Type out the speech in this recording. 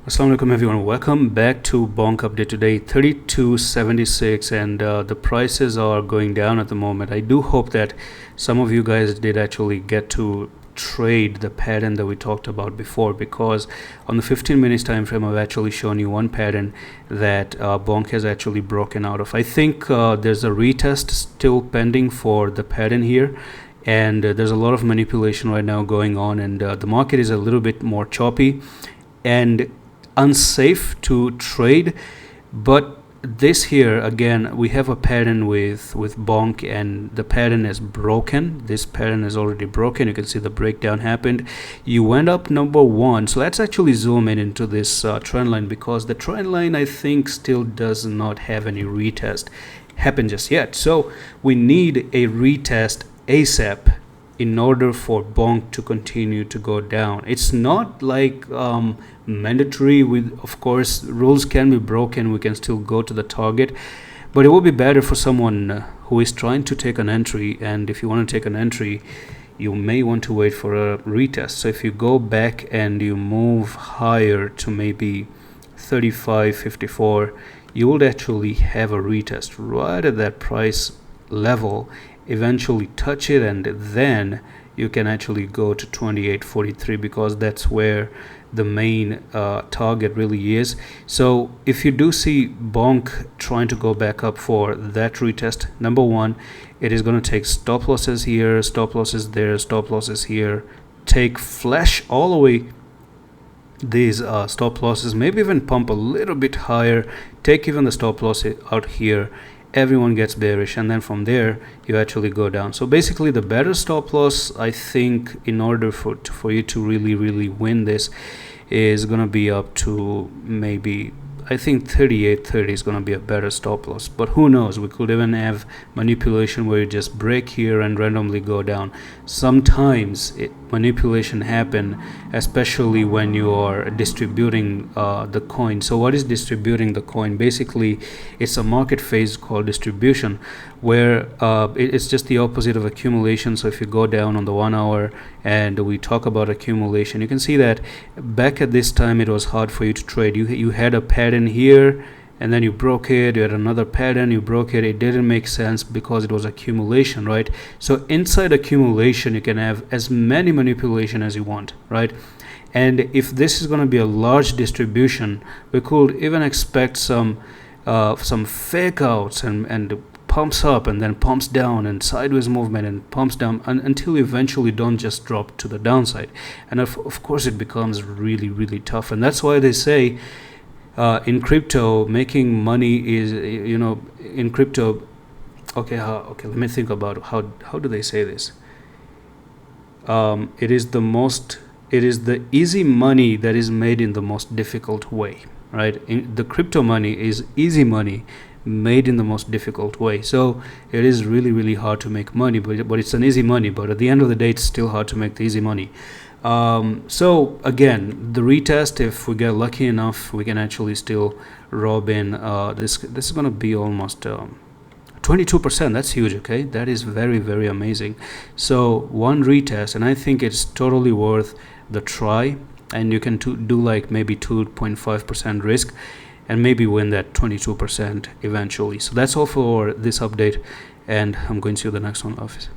Assalamu alaikum everyone, welcome back to Bonk update today. 32.76 and the prices are going down at the moment. I do hope that some of you guys did actually get to trade the pattern that we talked about before, because on the 15 minutes time frame I've actually shown you one pattern that Bonk has actually broken out of. I think there's a retest still pending for the pattern here, and there's a lot of manipulation right now going on, and the market is a little bit more choppy and unsafe to trade. But this here again, we have a pattern with Bonk, and the pattern is broken. This pattern is already broken. You can see the breakdown happened. You went up number one. So let's actually zoom in into this trend line, because the trend line I think still does not have any retest happen just yet. So we need a retest ASAP in order for Bonk to continue to go down. It's not like mandatory. With, of course, rules can be broken, we can still go to the target, but it will be better for someone who is trying to take an entry. And if you want to take an entry, you may want to wait for a retest. So if you go back and you move higher to maybe 35.54, you will actually have a retest right at that price level, eventually touch it, and then you can actually go to 28.43, because that's where the main target really is. So if you do see Bonk trying to go back up for that retest, number one, it is going to take stop losses here, stop losses there, stop losses here, take flash all the way these stop losses, maybe even pump a little bit higher, take even the stop loss out here, everyone gets bearish, and then from there you actually go down. So basically the better stop loss, I think, in order for you to really win this, is going to be up to maybe, I think 38.30 is going to be a better stop loss. But who knows, we could even have manipulation where you just break here and randomly go down. Sometimes manipulation happen, especially when you are distributing the coin. So what is distributing the coin? Basically, it's a market phase called distribution, where it's just the opposite of accumulation. So if you go down on the 1 hour and we talk about accumulation, you can see that back at this time it was hard for you to trade. You had a pattern here, and then you broke it, you had another pattern, you broke it. It didn't make sense because it was accumulation, right? So inside accumulation you can have as many manipulation as you want, right? And if this is going to be a large distribution, we could even expect some fake outs and pumps up and then pumps down and sideways movement and pumps down until you eventually don't just drop to the downside. And of course it becomes really tough. And that's why they say in crypto, making money is, in crypto, okay, let me think about how do they say this. It is the easy money that is made in the most difficult way, right? The crypto money is easy money made in the most difficult way. So it is really hard to make money, but it's an easy money. But at the end of the day, it's still hard to make the easy money. So again, the retest, if we get lucky enough, we can actually still rob in. This is going to be almost 22%. That's huge. Okay, that is very amazing. So one retest, and I think it's totally worth the try, and you can do like maybe 2.5% risk and maybe win that 22% eventually. So that's all for this update, and I'm going to see you the next one. Office.